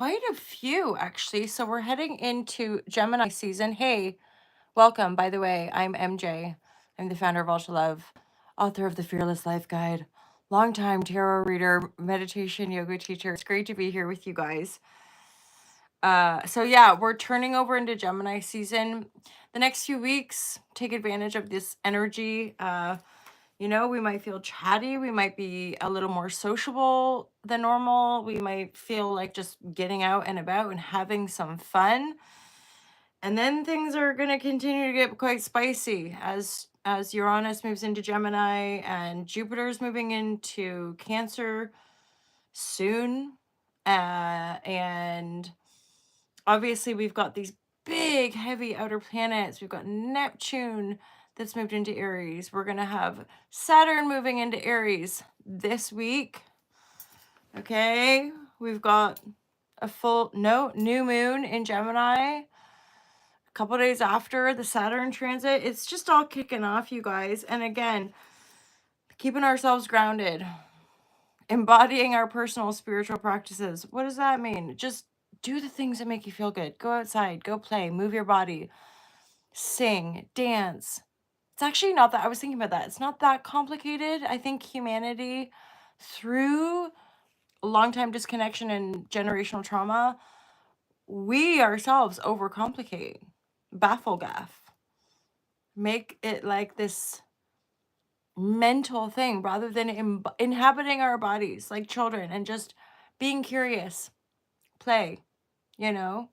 Quite a few, actually. So we're heading into Gemini season. Hey, welcome. By the way, I'm MJ. I'm the founder of Ultra Love, author of the Fearless Life Guide, longtime tarot reader, meditation yoga teacher. It's great to be here with you guys. So yeah, we're turning over into Gemini season. The next few weeks, take advantage of this energy. We might feel chatty. We might be a little more sociable than normal. We might feel like just getting out and about and having some fun. And then things are going to continue to get quite spicy as Uranus moves into Gemini and Jupiter's moving into Cancer soon. And obviously we've got these big heavy outer planets. We've got Neptune that's moved into Aries. We're going to have Saturn moving into Aries this week. Okay, we've got a new moon in Gemini a couple days after the Saturn transit. It's just all kicking off, you guys. And again, keeping ourselves grounded, embodying our personal spiritual practices. What does that mean? Just do the things that make you feel good. Go outside, go play, move your body, sing, dance. It's actually not that, I was thinking about that. It's not that complicated. I think humanity, through a long time disconnection and generational trauma, we ourselves overcomplicate, baffle gaff, make it like this mental thing rather than inhabiting our bodies like children and just being curious, play, you know,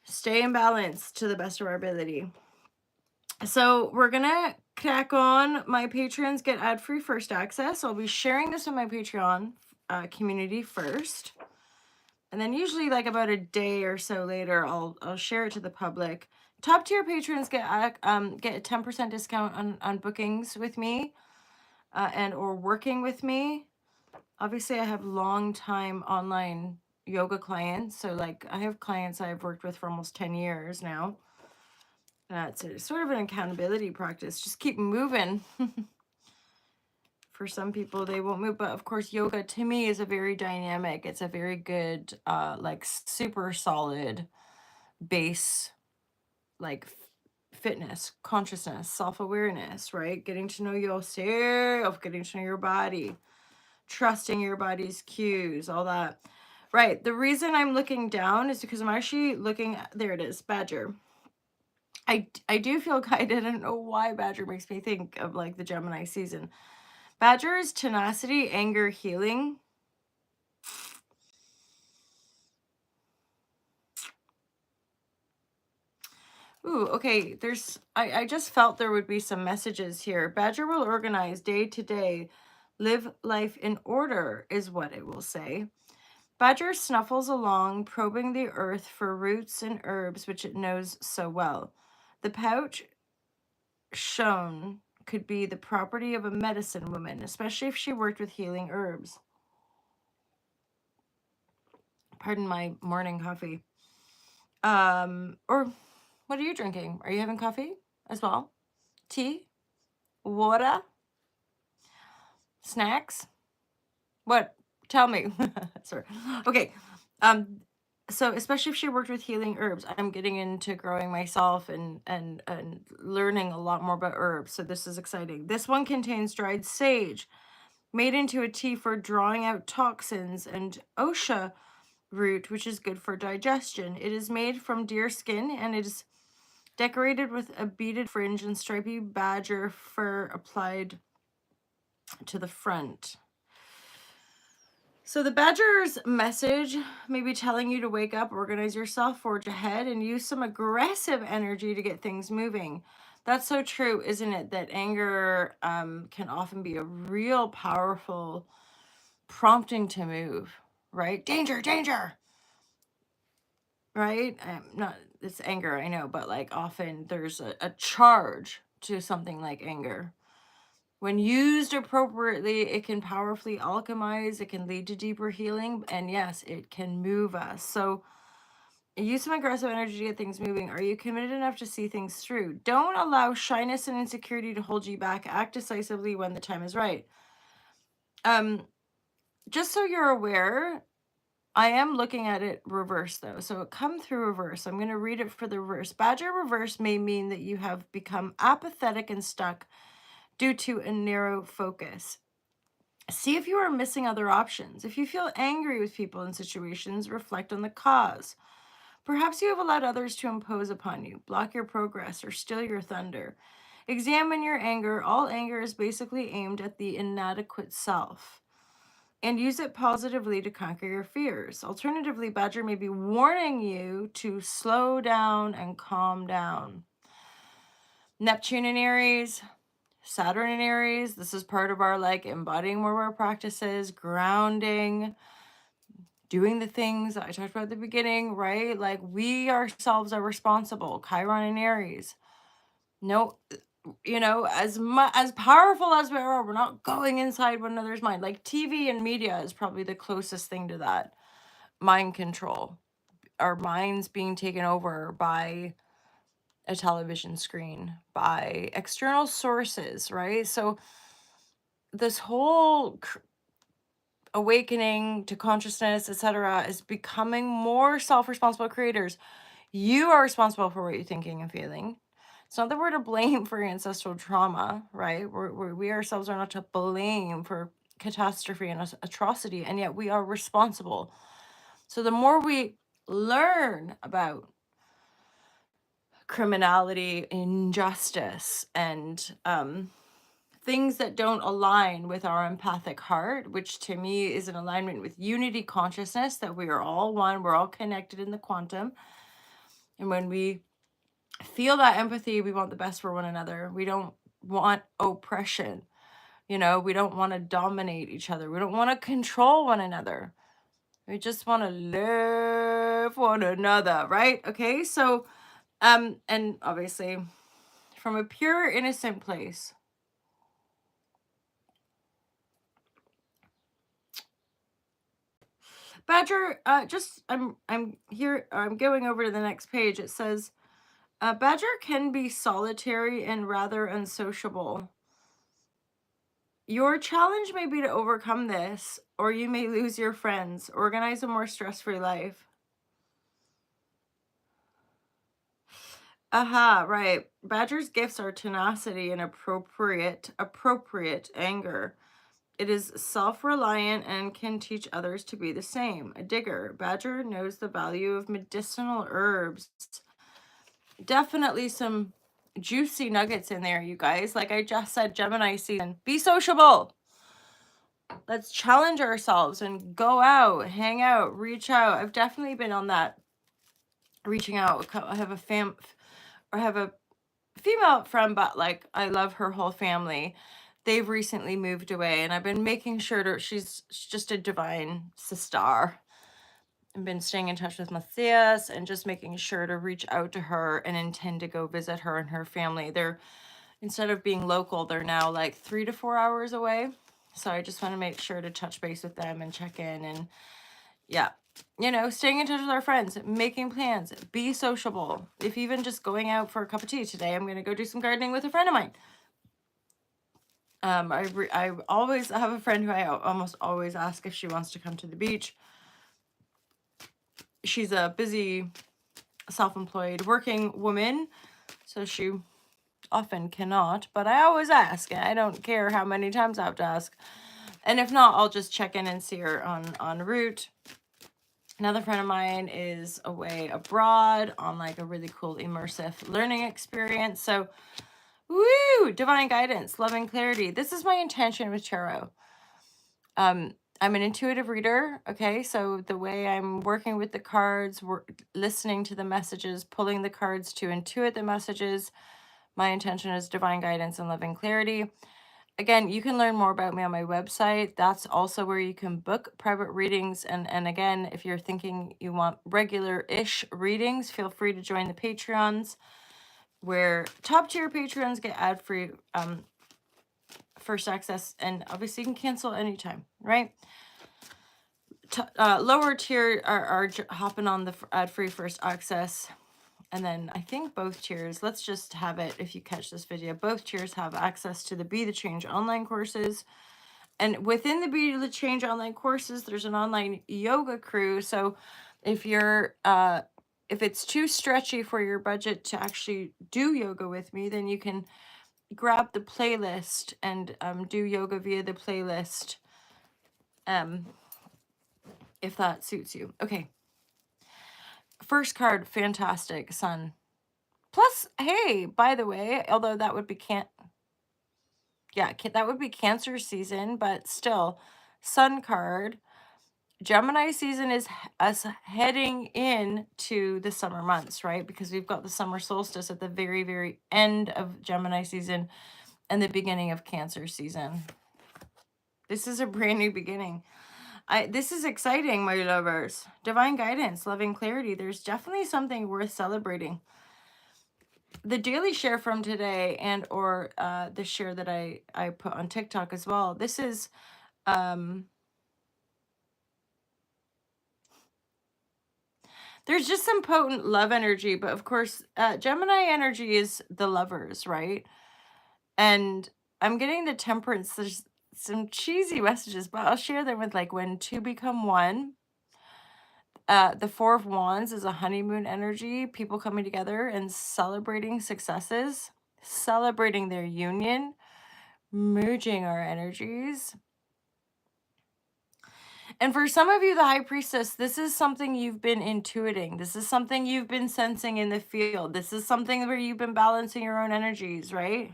stay in balance to the best of our ability. So we're gonna tack on my patrons get ad-free first access. I'll be sharing this with my Patreon community first, and then usually like about a day or so later, I'll share it to the public. Top tier patrons get a 10% discount on bookings with me and or working with me. Obviously, I have long time online yoga clients, so like I have clients I've worked with for almost 10 years now. It's sort of an accountability practice. Just keep moving. For some people, they won't move. But of course, yoga to me is a very dynamic. It's a very good, like super solid base, like fitness, consciousness, self-awareness, right? Getting to know yourself, getting to know your body, trusting your body's cues, all that. Right. The reason I'm looking down is because I'm actually looking at, there it is, Badger. I do feel guided. I don't know why Badger makes me think of like the Gemini season. Badger is tenacity, anger, healing. Ooh, okay. I just felt there would be some messages here. Badger will organize day to day, live life in order, is what it will say. Badger snuffles along, probing the earth for roots and herbs which it knows so well. The pouch shown could be the property of a medicine woman, especially if she worked with healing herbs. Pardon my morning coffee. Or what are you drinking? Are you having coffee as well? Tea? Water? Snacks? What? Tell me. Sorry. Okay. So especially if she worked with healing herbs, I'm getting into growing myself and learning a lot more about herbs. So this is exciting. This one contains dried sage, made into a tea for drawing out toxins, and osha root, which is good for digestion. It is made from deer skin and it is decorated with a beaded fringe and stripy badger fur applied to the front. So the badger's message may be telling you to wake up, organize yourself, forge ahead, and use some aggressive energy to get things moving. That's so true, isn't it? That anger can often be a real powerful prompting to move, right? Danger, danger, right? Not it's anger, I know, but like often there's a charge to something like anger. When used appropriately, it can powerfully alchemize, it can lead to deeper healing, and yes, it can move us. So use some aggressive energy to get things moving. Are you committed enough to see things through? Don't allow shyness and insecurity to hold you back. Act decisively when the time is right. Just so you're aware, I am looking at it reverse though. So it come through reverse. I'm going to read it for the reverse. Badger reverse may mean that you have become apathetic and stuck due to a narrow focus. See if you are missing other options. If you feel angry with people and situations, reflect on the cause. Perhaps you have allowed others to impose upon you, block your progress, or steal your thunder. Examine your anger. All anger is basically aimed at the inadequate self. And use it positively to conquer your fears. Alternatively, Badger may be warning you to slow down and calm down. Neptune in Aries, Saturn in Aries. This is part of our like embodying more of our practices, grounding, doing the things that I talked about at the beginning, right? Like we ourselves are responsible. Chiron in Aries. No, you know, as powerful as we are, we're not going inside one another's mind. Like TV and media is probably the closest thing to that. Mind control. Our minds being taken over by a television screen, by external sources, right? So this whole awakening to consciousness, etc., is becoming more self-responsible creators. You are responsible for what you're thinking and feeling. It's not that we're to blame for ancestral trauma, right? We ourselves are not to blame for catastrophe and atrocity, and yet we are responsible. So the more we learn about criminality, injustice, and things that don't align with our empathic heart, which to me is in alignment with unity consciousness, that we are all one, we're all connected in the quantum. And when we feel that empathy, we want the best for one another. We don't want oppression. You know, we don't want to dominate each other. We don't want to control one another. We just want to love one another, right? Okay, so and obviously from a pure innocent place, Badger, just I'm here, I'm going over to the next page. It says Badger can be solitary and rather unsociable. Your challenge may be to overcome this, or you may lose your friends. Organize a more stress-free life. Aha, right. Badger's gifts are tenacity and appropriate anger. It is self-reliant and can teach others to be the same. A digger. Badger knows the value of medicinal herbs. Definitely some juicy nuggets in there, you guys. Like I just said, Gemini season. Be sociable. Let's challenge ourselves and go out, hang out, reach out. I've definitely been on that reaching out. I have a female friend, but like I love her whole family. They've recently moved away, and I've been making sure to. She's just a divine sister. I've been staying in touch with Matthias and just making sure to reach out to her and intend to go visit her and her family. They're, instead of being local, they're now like 3 to 4 hours away. So I just want to make sure to touch base with them and check in, and yeah, you know, staying in touch with our friends, making plans, be sociable. If even just going out for a cup of tea today, I'm going to go do some gardening with a friend of mine. I always have a friend who I almost always ask if she wants to come to the beach. She's a busy, self-employed working woman, so she often cannot, but I always ask, and I don't care how many times I have to ask. And if not, I'll just check in and see her en route. Another friend of mine is away abroad on like a really cool immersive learning experience. So, woo, divine guidance, loving clarity. This is my intention with tarot. I'm an intuitive reader, okay? So the way I'm working with the cards, listening to the messages, pulling the cards to intuit the messages, my intention is divine guidance and loving clarity. Again, you can learn more about me on my website. That's also where you can book private readings. And again, if you're thinking you want regular-ish readings, feel free to join the Patreons, where top-tier patrons get ad-free first access, and obviously you can cancel anytime, right? Lower tier are hopping on the ad-free first access. And then I think both tiers, let's just have it, if you catch this video, both tiers have access to the Be the Change online courses, And within the Beauty to Change online courses, there's an online yoga crew. So if you're if it's too stretchy for your budget to actually do yoga with me, then you can grab the playlist and do yoga via the playlist, if that suits you. Okay. First card, fantastic, Sun. Plus, hey, by the way, although that would be that would be Cancer season, but still, Sun card. Gemini season is us heading into the summer months, right? Because we've got the summer solstice at the very, very end of Gemini season and the beginning of Cancer season. This is a brand new beginning. This is exciting, my lovers. Divine guidance, loving clarity. There's definitely something worth celebrating. The daily share from today and or the share that I put on TikTok as well. This is there's just some potent love energy, but of course, Gemini energy is the lovers, right? And I'm getting the Temperance. There's some cheesy messages, but I'll share them with like when two become one. The Four of Wands is a honeymoon energy, people coming together and celebrating successes, celebrating their union, merging our energies. And for some of you, the High Priestess, this is something you've been intuiting. This is something you've been sensing in the field. This is something where you've been balancing your own energies, right?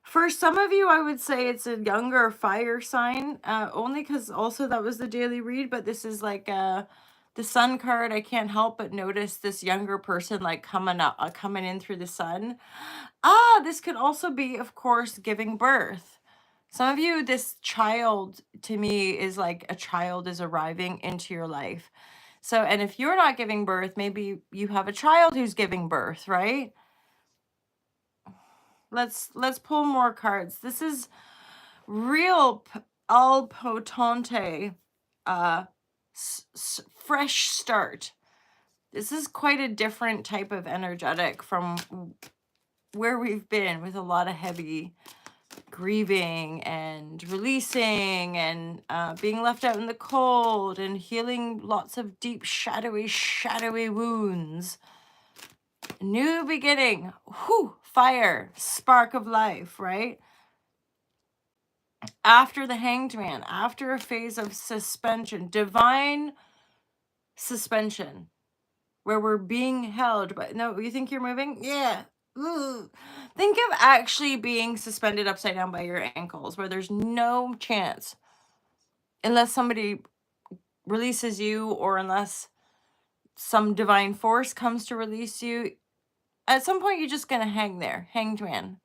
For some of you, I would say it's a younger fire sign, only because also that was the daily read, but this is like the Sun card. I can't help but notice this younger person like coming in through the sun. This could also be, of course, giving birth. Some of you, this child to me is like a child is arriving into your life. So, and if you're not giving birth, maybe you have a child who's giving birth, right? Let's pull more cards. This is real al potente, fresh start. This is quite a different type of energetic from where we've been with a lot of heavy grieving and releasing and being left out in the cold and healing lots of deep shadowy wounds. New beginning, whew, fire, spark of life, right? After the Hanged Man, after a phase of suspension, divine suspension, where we're being held. But no, you think you're moving? Yeah. Ooh. Think of actually being suspended upside down by your ankles, where there's no chance, unless somebody releases you or unless some divine force comes to release you. At some point, you're just going to hang there, hanged man.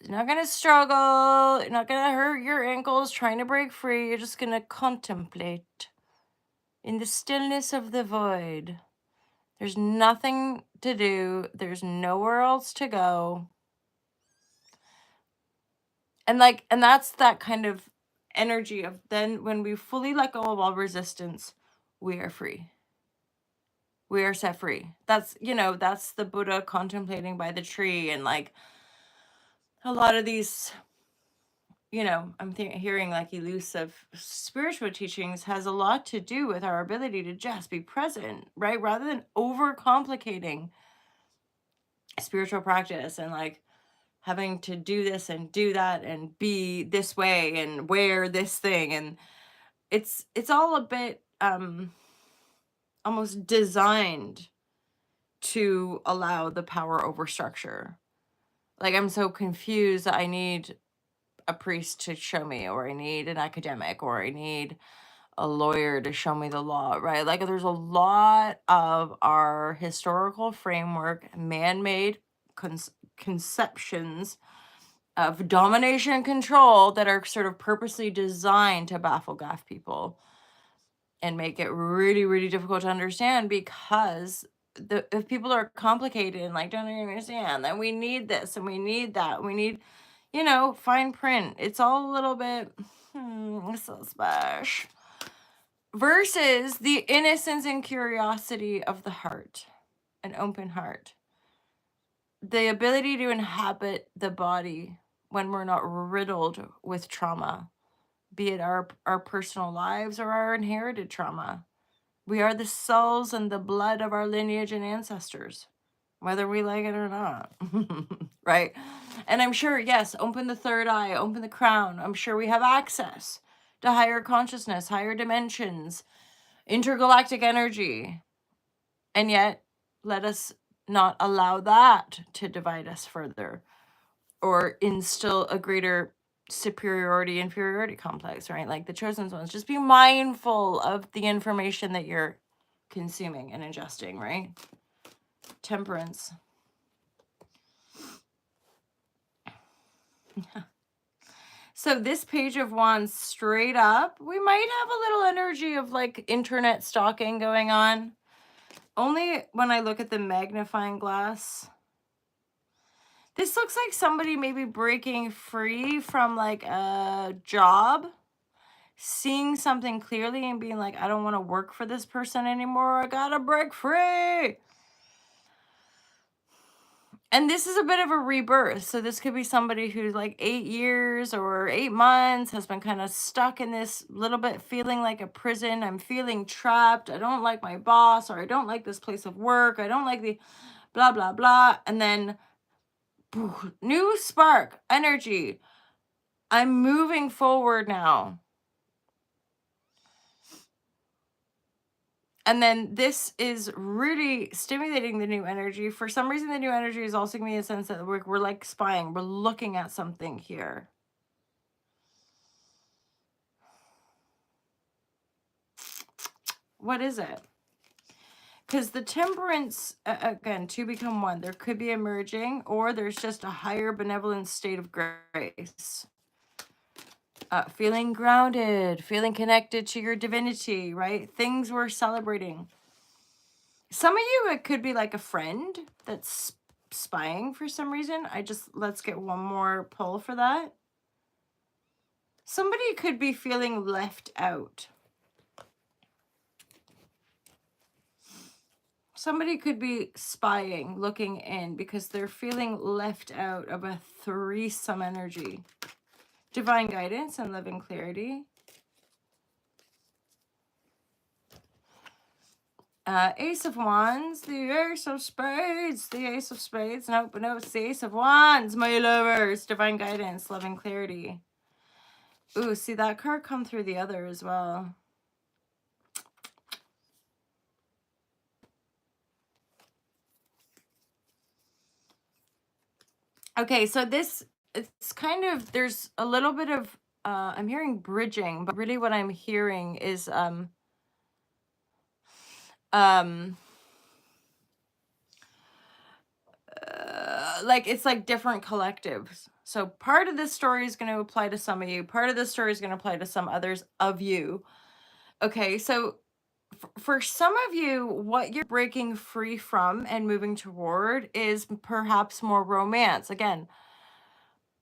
You're not going to struggle. You're not going to hurt your ankles trying to break free. You're just going to contemplate in the stillness of the void. There's nothing to do. There's nowhere else to go. And that's that kind of energy of then when we fully let go of all resistance, we are free. We are set free. That's the Buddha contemplating by the tree. And like a lot of these, I'm hearing like elusive spiritual teachings has a lot to do with our ability to just be present, right? Rather than overcomplicating spiritual practice and like having to do this and do that and be this way and wear this thing. And it's all a bit almost designed to allow the power over structure. Like I'm so confused that I need a priest to show me, or I need an academic, or I need a lawyer to show me the law, right? Like there's a lot of our historical framework, man-made conceptions of domination and control that are sort of purposely designed to baffle gaff people and make it really, really difficult to understand, because if people are complicated and like don't understand, then we need this and we need that. We need, fine print. It's all a little bit so splash. Versus the innocence and curiosity of the heart, an open heart. The ability to inhabit the body when we're not riddled with trauma, be it our personal lives or our inherited trauma. We are the souls and the blood of our lineage and ancestors, whether we like it or not. Right? And I'm sure, yes, open the third eye, open the crown. I'm sure we have access to higher consciousness, higher dimensions, intergalactic energy. And yet, let us not allow that to divide us further or instill a greater superiority inferiority complex, right? Like the chosen ones. Just be mindful of the information that you're consuming and ingesting, right? Temperance. So this Page of Wands straight up, we might have a little energy of like internet stalking going on. Only when I look at the magnifying glass. This looks like somebody maybe breaking free from like a job, seeing something clearly and being like, I don't want to work for this person anymore. I gotta break free. And this is a bit of a rebirth. So this could be somebody who's like 8 years or 8 months has been kind of stuck in this little bit feeling like a prison. I'm feeling trapped. I don't like my boss, or I don't like this place of work. I don't like the blah, blah, blah. And then new spark, energy. I'm moving forward now. And then this is really stimulating the new energy. For some reason, the new energy is also giving me a sense that we're like spying. We're looking at something here. What is it? Because the temperance, again, to become one, there could be emerging, or there's just a higher benevolent state of grace. Feeling grounded, feeling connected to your divinity, right? Things we're celebrating. Some of you, it could be like a friend that's spying for some reason. Let's get one more pull for that. Somebody could be feeling left out. Somebody could be spying, looking in, because they're feeling left out of a threesome energy. Divine guidance and love and clarity. Ace of Wands, the Ace of Spades, the Ace of Spades. Nope, no, it's the Ace of Wands, my lovers. Divine guidance, love and clarity. Ooh, see that card come through the other as well. Okay, so this, it's kind of, there's a little bit of, I'm hearing bridging, but really what I'm hearing is, like it's like different collectives. So part of this story is going to apply to some of you. Part of this story is going to apply to some others of you. Okay, so for some of you, what you're breaking free from and moving toward is perhaps more romance. Again,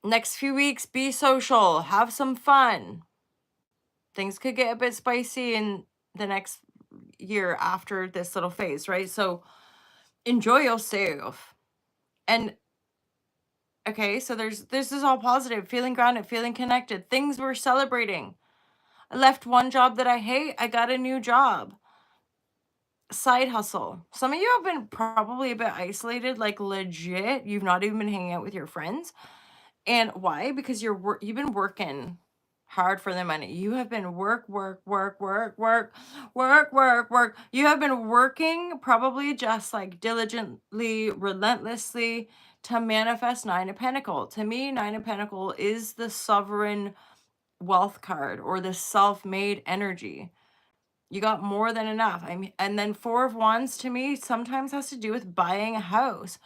next few weeks, be social, have some fun. Things could get a bit spicy in the next year after this little phase, right? So enjoy yourself. And okay, so this is all positive, feeling grounded, feeling connected, things we're celebrating. I left one job that I hate, I got a new job. Side hustle. Some of you have been probably a bit isolated, like legit. You've not even been hanging out with your friends. And why? Because you've been working hard for the money. You have been work. You have been working probably just like diligently, relentlessly to manifest Nine of Pentacles. To me, Nine of Pentacles is the sovereign wealth card or the self-made energy. You got more than enough. And then Four of Wands to me sometimes has to do with buying a house,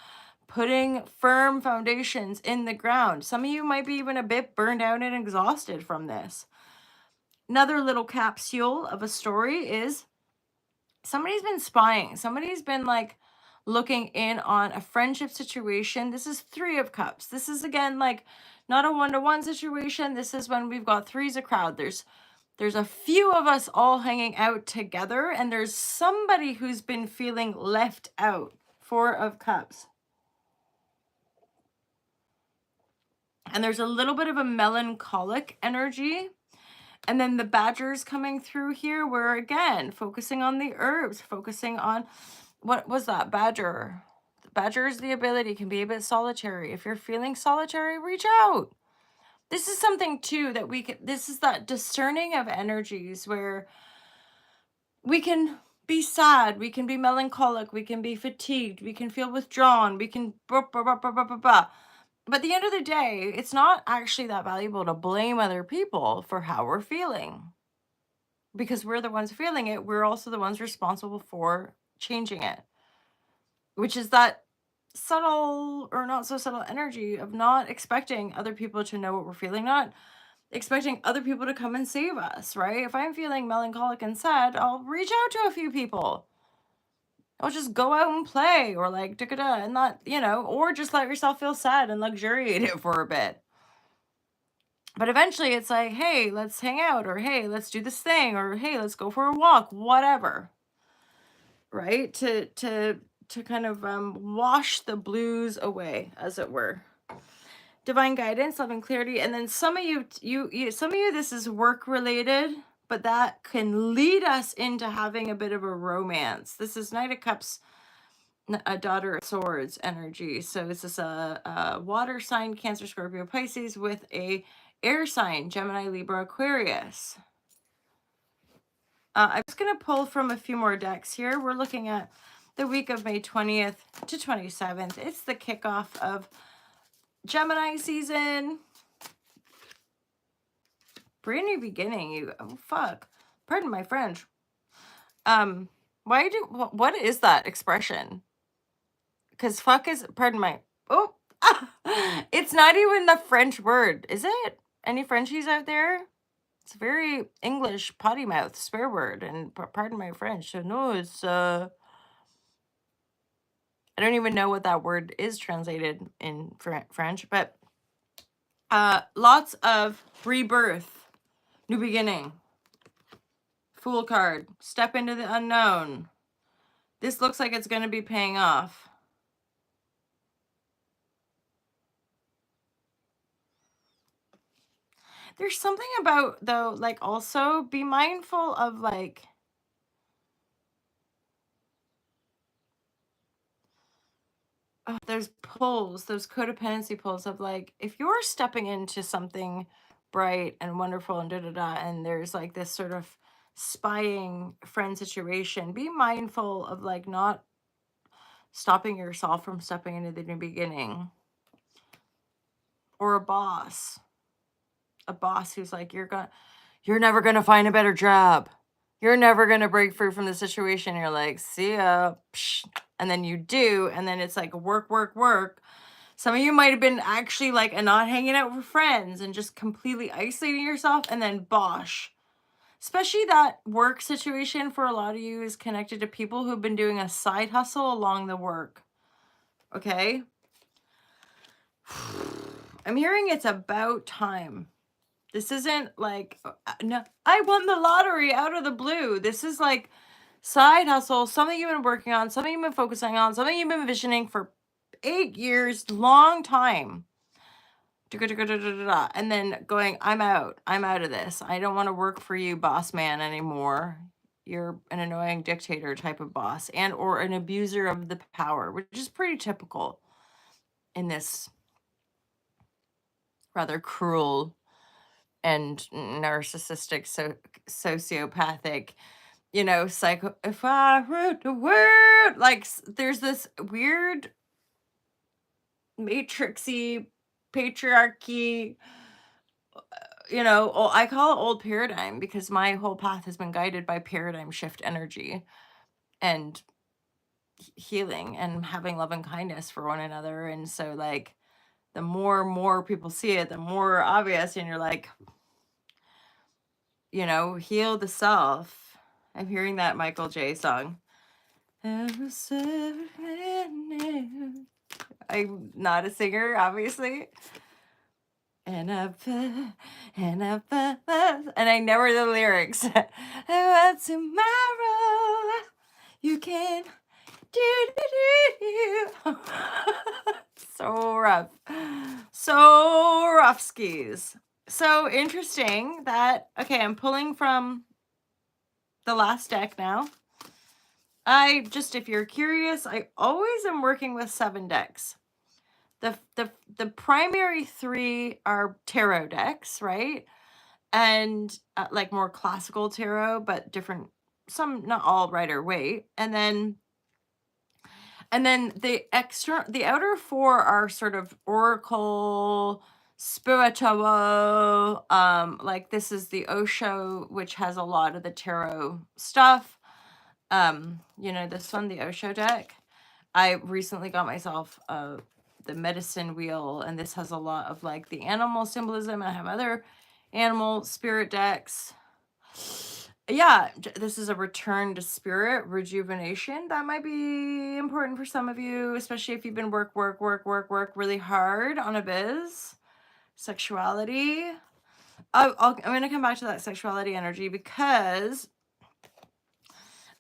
putting firm foundations in the ground. Some of you might be even a bit burned out and exhausted from this. Another little capsule of a story is somebody's been spying. Somebody's been like looking in on a friendship situation. This is Three of Cups. This is again like not a one-to-one situation. This is when we've got threes a crowd. There's a few of us all hanging out together, and there's somebody who's been feeling left out. Four of Cups. And there's a little bit of a melancholic energy. And then the badger's coming through here, where again, focusing on the herbs, focusing on, what was that? Badger. The badger is the ability, can be a bit solitary. If you're feeling solitary, reach out. This is something too that we can, this is that discerning of energies where we can be sad, we can be melancholic, we can be fatigued, we can feel withdrawn, we can blah, blah, blah, blah, blah, blah, blah. But at the end of the day, it's not actually that valuable to blame other people for how we're feeling, because we're the ones feeling it. We're also the ones responsible for changing it, which is that subtle or not so subtle energy of not expecting other people to know what we're feeling, not expecting other people to come and save us, right? If I'm feeling melancholic and sad, I'll reach out to a few people. I'll just go out and play, or like da-da-da, and not, or just let yourself feel sad and luxuriate it for a bit. But eventually it's like, hey, let's hang out, or hey, let's do this thing, or hey, let's go for a walk, whatever. Right? To kind of wash the blues away, as it were. Divine guidance, love and clarity. And then some of you, some of you, this is work related, but that can lead us into having a bit of a romance. This is Knight of Cups, a Daughter of Swords energy. So this is a water sign, Cancer, Scorpio, Pisces, with a air sign, Gemini, Libra, Aquarius. I'm just going to pull from a few more decks here. We're looking at the week of May 20th to 27th. It's the kickoff of Gemini season. Brand new beginning. Oh fuck. Pardon my French. What is that expression? Because fuck is, pardon my, it's not even the French word, is it? Any Frenchies out there? It's a very English potty mouth swear word, and pardon my French. So no, it's I don't even know what that word is translated in French, but lots of rebirth, new beginning, Fool card, step into the unknown. This looks like it's going to be paying off. There's something about, though, like, also be mindful of, like, those pulls, those codependency pulls of, like, if you're stepping into something bright and wonderful and da-da-da, and there's, like, this sort of spying friend situation, be mindful of, like, not stopping yourself from stepping into the new beginning. Or a boss who's like, you're never gonna find a better job. You're never gonna break free from the situation. You're like, see ya. Psh. And then you do, and then it's like work, work, work. Some of you might have been actually like not hanging out with friends and just completely isolating yourself, and then bosh. Especially that work situation for a lot of you is connected to people who've been doing a side hustle along the work. Okay? I'm hearing it's about time. This isn't like, no, I won the lottery out of the blue. This is like side hustle, something you've been working on, something you've been focusing on, something you've been visioning for 8 years, long time. And then going, I'm out of this. I don't want to work for you, boss man, anymore. You're an annoying dictator type of boss, and or an abuser of the power, which is pretty typical in this rather cruel and narcissistic, sociopathic, psycho. If I wrote the word, like, there's this weird matrixy patriarchy, I call it old paradigm, because my whole path has been guided by paradigm shift energy and healing and having love and kindness for one another. And so, like, the more people see it, the more obvious, and you're like, heal the self. I'm hearing that Michael J song. I'm not a singer, obviously. And I know the lyrics. I want tomorrow. You can do. So rough. So Ruffskis. So interesting that, okay, I'm pulling from the last deck now. If you're curious, I always am working with 7 decks. The primary 3 are tarot decks, right? And like more classical tarot, but different, some, not all Rider Waite. And then the outer 4 are sort of oracle, spiritual, like this is the Osho, which has a lot of the tarot stuff. This one, the Osho deck. I recently got myself the medicine wheel, and this has a lot of like the animal symbolism. I have other animal spirit decks. Yeah, this is a return to spirit, rejuvenation. That might be important for some of you, especially if you've been work really hard on a biz. Sexuality. I'm going to come back to that sexuality energy because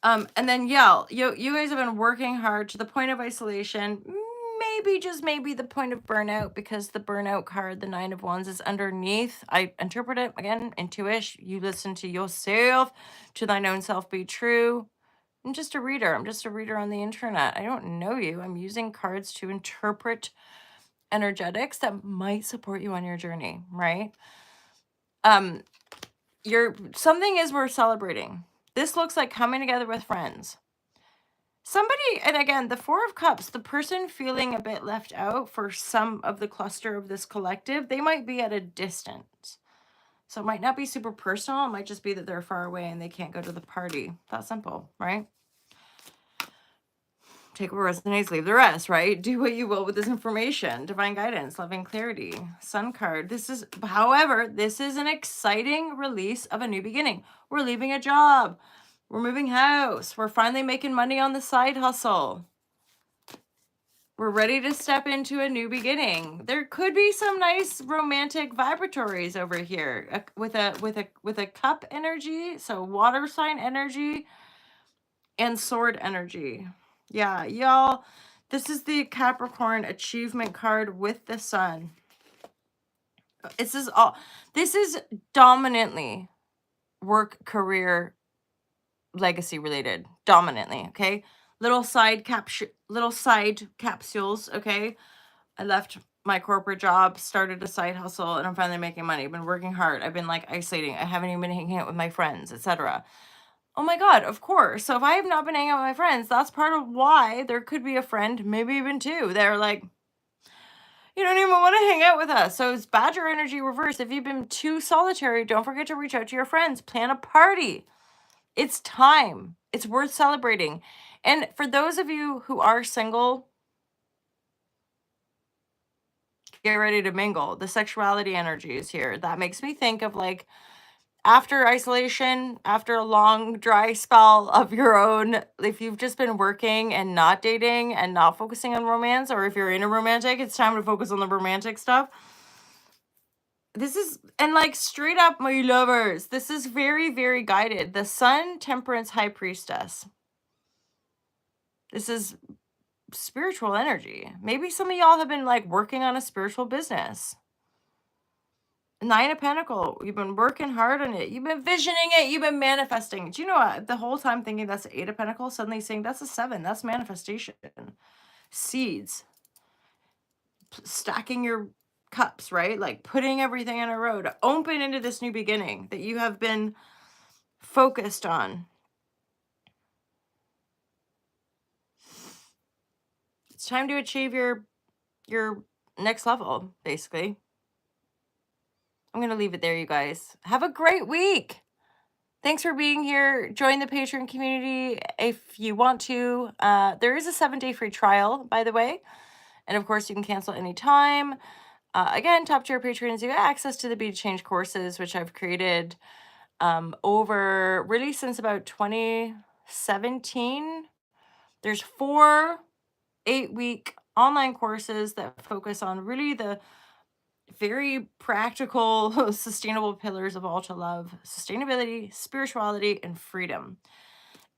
and then you guys have been working hard to the point of isolation, maybe just maybe the point of burnout, because the burnout card, the 9 of Wands, is underneath. I interpret it again, intuition. You listen to yourself, to thine own self be true. I'm just a reader. I'm just a reader on the internet. I don't know you. I'm using cards to interpret energetics that might support you on your journey, right? Something is worth celebrating. This looks like coming together with friends. Somebody, and again, the 4 of Cups, the person feeling a bit left out for some of the cluster of this collective, they might be at a distance. So it might not be super personal. It might just be that they're far away and they can't go to the party. That's simple, right? Take what resonates, leave the rest, right? Do what you will with this information. Divine guidance, loving clarity, Sun card. However, this is an exciting release of a new beginning. We're leaving a job. We're moving house. We're finally making money on the side hustle. We're ready to step into a new beginning. There could be some nice romantic vibratories over here with a cup energy, so water sign energy and sword energy. Yeah, y'all, this is the Capricorn achievement card with the sun. This is dominantly work, career, legacy related, dominantly, okay? Little side capsules, okay? I left my corporate job, started a side hustle, and I'm finally making money. I've been working hard. I've been like isolating. I haven't even been hanging out with my friends, etc. Oh my God, of course. So if I have not been hanging out with my friends, that's part of why there could be a friend, maybe even 2. They're like, you don't even want to hang out with us. So it's Badger energy reverse. If you've been too solitary, don't forget to reach out to your friends. Plan a party. It's time. It's worth celebrating. And for those of you who are single, get ready to mingle. The sexuality energy is here. That makes me think of like after isolation, after a long dry spell of your own, if you've just been working and not dating and not focusing on romance, or if you're in a romantic, it's time to focus on the romantic stuff. This is, and like straight up, my lovers, this is very, very guided. The Sun, Temperance, High Priestess. This is spiritual energy. Maybe some of y'all have been like working on a spiritual business. 9 of Pentacles. You've been working hard on it. You've been visioning it. You've been manifesting. Do you know what? The whole time thinking that's the 8 of Pentacles, suddenly saying that's a 7. That's manifestation. Seeds. Stacking your cups, right? Like putting everything in a row to open into this new beginning that you have been focused on. It's time to achieve your next level, basically. I'm going to leave it there, you guys. Have a great week. Thanks for being here. Join the Patreon community if you want to. There is a 7-day free trial, by the way. And of course, you can cancel anytime. Again, top tier patrons, you get access to the Be to Change courses, which I've created over really since about 2017. There's 4 8-week online courses that focus on really the very practical, sustainable pillars of all to love: sustainability, spirituality, and freedom.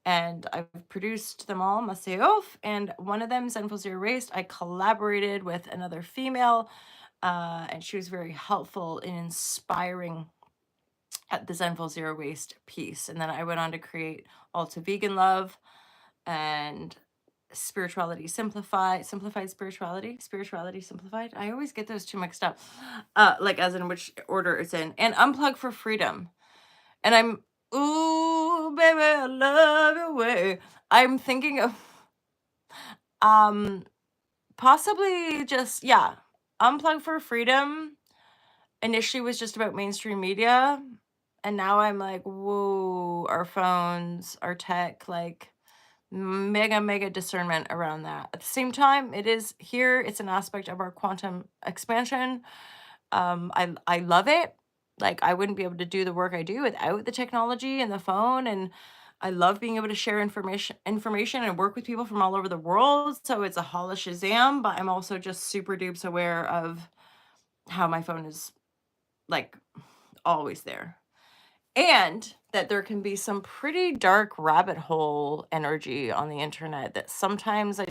And I've produced them all myself. And one of them, Zenful Zero Waste, I collaborated with another female And she was very helpful in inspiring at the Zenful Zero Waste piece. And then I went on to create Alta Vegan Love and Spirituality Simplified, Simplified Spirituality, Spirituality Simplified. I always get those two mixed up, like as in which order it's in, and Unplug for Freedom. And ooh, baby, I love your way. I'm thinking of, um, possibly just, yeah, Unplug for Freedom initially was just about mainstream media. And now I'm like, whoa, our phones, our tech, like mega discernment around that. At the same time, it is here, it's an aspect of our quantum expansion. I love it. Like I wouldn't be able to do the work I do without the technology and the phone. And I love being able to share information and work with people from all over the world. So it's a holla shazam, but I'm also just super dupes aware of how my phone is like always there. And that there can be some pretty dark rabbit hole energy on the internet that sometimes I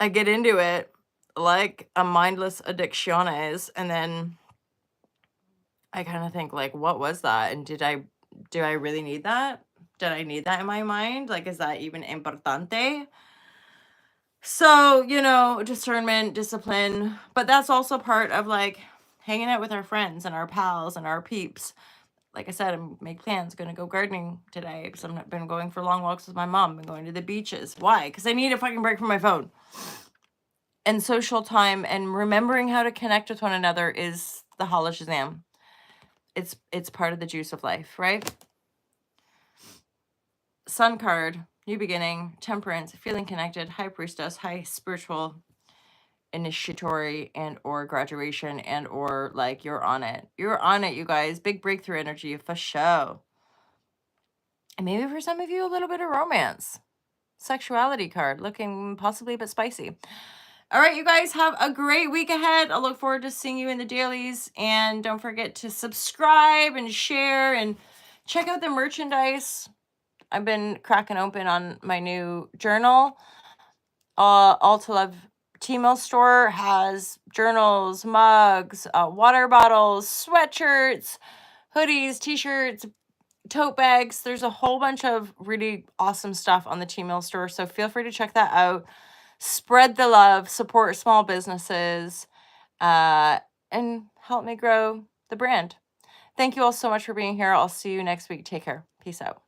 get into it like a mindless addictiones, and then I kind of think like, what was that? And do I really need that? Did I need that in my mind? Like, is that even importante? So, discernment, discipline, but that's also part of like hanging out with our friends and our pals and our peeps. Like I said, I'm make plans, gonna go gardening today because I've been going for long walks with my mom and going to the beaches. Why? Because I need a fucking break from my phone. And social time and remembering how to connect with one another is the Holla Shazam. It's part of the juice of life, right? Sun card, new beginning, temperance, feeling connected, high priestess, high spiritual initiatory and or graduation and or like you're on it, you guys. Big breakthrough energy for show. And maybe for some of you a little bit of romance, sexuality card, looking possibly a bit spicy. All right, you guys have a great week ahead. I look forward to seeing you in the dailies, and don't forget to subscribe and share and check out the merchandise. I've been cracking open on my new journal. All to Love T-Mail store has journals, mugs, water bottles, sweatshirts, hoodies, t-shirts, tote bags. There's a whole bunch of really awesome stuff on the T-Mail store, so feel free to check that out. Spread the love, support small businesses, and help me grow the brand. Thank you all so much for being here. I'll see you next week. Take care. Peace out.